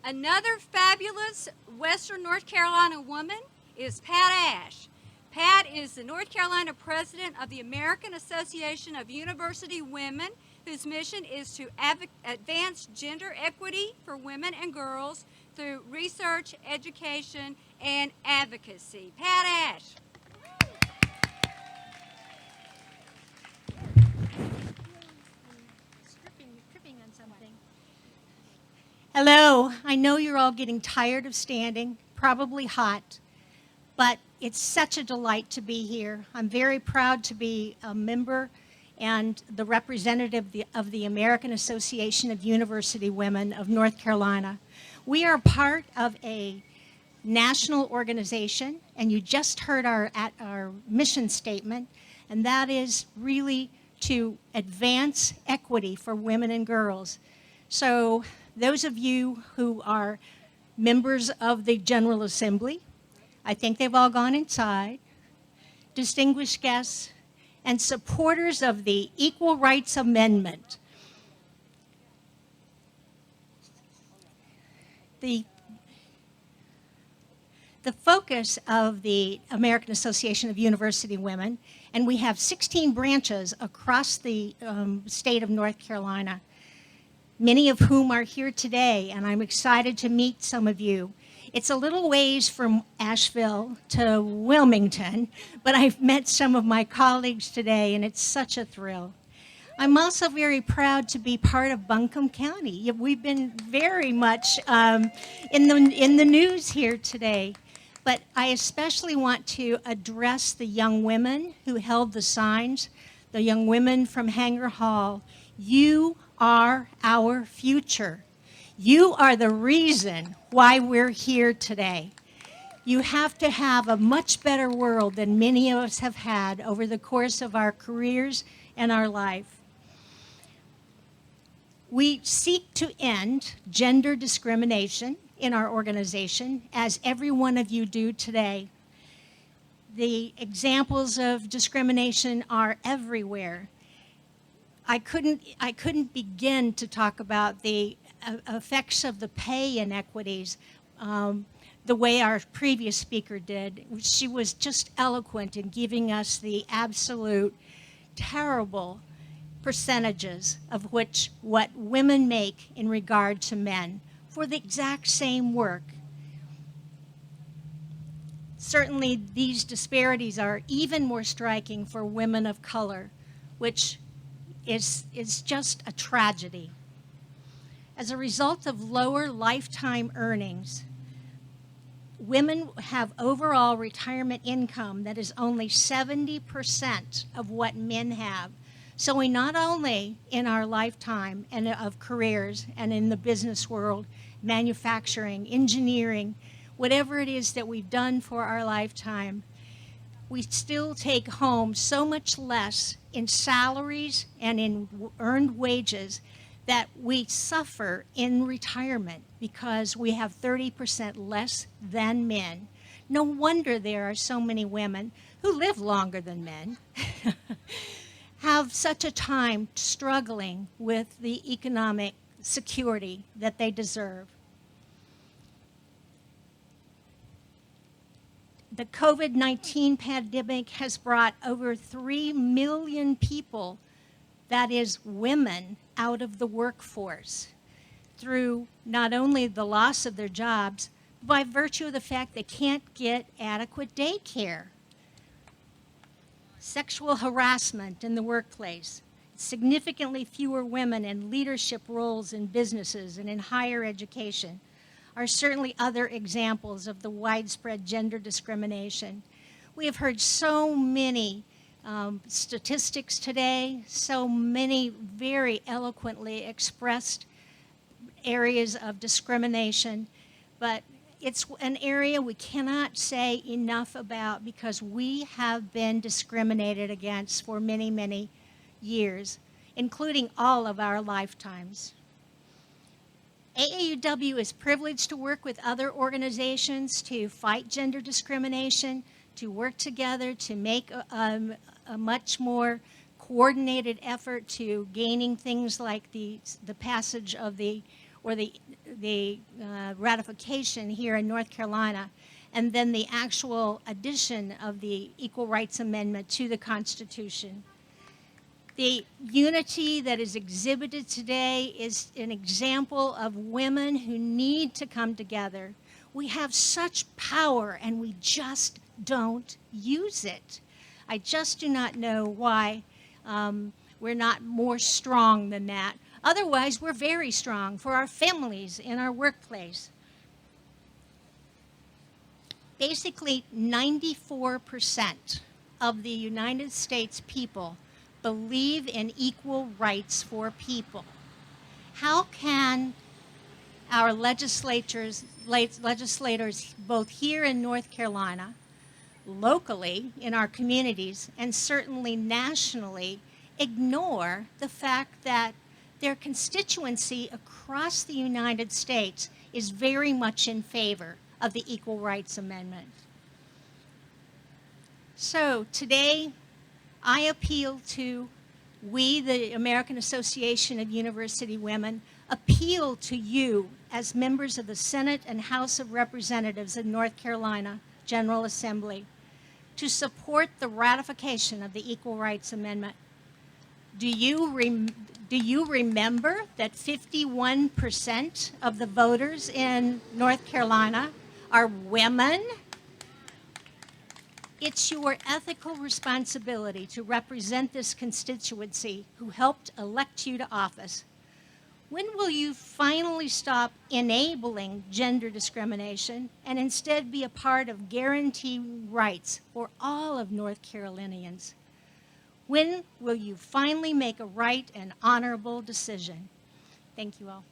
Another fabulous Western North Carolina woman is Pat Ashe. Pat is the North Carolina president of the American Association of University Women, whose mission is to advance gender equity for women and girls through research, education, and advocacy. Pat Ashe. Tripping on something. Hello, I know you're all getting tired of standing, probably hot, but it's such a delight to be here. I'm very proud to be a member and the representative of the American Association of University Women of North Carolina. We are part of a national organization, and you just heard our mission statement, and that is really to advance equity for women and girls. So those of you who are members of the General Assembly, I think they've all gone inside, distinguished guests, and supporters of the Equal Rights Amendment. The focus of the American Association of University Women, and we have 16 branches across the state of North Carolina, many of whom are here today, and I'm excited to meet some of you. It's a little ways from Asheville to Wilmington, but I've met some of my colleagues today, and it's such a thrill. I'm also very proud to be part of Buncombe County. We've been very much in the news here today, but I especially want to address the young women who held the signs, the young women from Hanger Hall. You are our future. You are the reason why we're here today. You have to have a much better world than many of us have had over the course of our careers and our life. We seek to end gender discrimination in our organization, as every one of you do today. The examples of discrimination are everywhere. I couldn't begin to talk about the effects of the pay inequities the way our previous speaker did. She was just eloquent in giving us the absolute terrible percentages of what women make in regard to men for the exact same work. Certainly, these disparities are even more striking for women of color, which is just a tragedy. As a result of lower lifetime earnings, women have overall retirement income that is only 70% of what men have. So we not only in our lifetime and of careers and in the business world, manufacturing, engineering, whatever it is that we've done for our lifetime, we still take home so much less in salaries and in earned wages that we suffer in retirement because we have 30% less than men. No wonder there are so many women who live longer than men have such a time struggling with the economic security that they deserve. The COVID-19 pandemic has brought over 3 million people, that is women, out of the workforce through not only the loss of their jobs, but by virtue of the fact they can't get adequate daycare. Sexual harassment in the workplace, significantly fewer women in leadership roles in businesses and in higher education are certainly other examples of the widespread gender discrimination. We have heard so many statistics today, so many very eloquently expressed areas of discrimination, but it's an area we cannot say enough about because we have been discriminated against for many, many years, including all of our lifetimes. AAUW is privileged to work with other organizations to fight gender discrimination, to work together to make a much more coordinated effort to gaining things like the passage of the or the ratification here in North Carolina, and then the actual addition of the Equal Rights Amendment to the Constitution. The unity that is exhibited today is an example of women who need to come together. We have such power and we just don't use it. I just do not know why we're not more strong than that. Otherwise, we're very strong for our families in our workplace. Basically, 94% of the United States people believe in equal rights for people. How can our legislators both here in North Carolina, locally in our communities, and certainly nationally, ignore the fact that their constituency across the United States is very much in favor of the Equal Rights Amendment? So today, I appeal to we, the American Association of University Women, appeal to you as members of the Senate and House of Representatives of North Carolina General Assembly to support the ratification of the Equal Rights Amendment. Do you remember that 51% of the voters in North Carolina are women? It's your ethical responsibility to represent this constituency who helped elect you to office. When will you finally stop enabling gender discrimination and instead be a part of guaranteeing rights for all of North Carolinians? When will you finally make a right and honorable decision? Thank you all.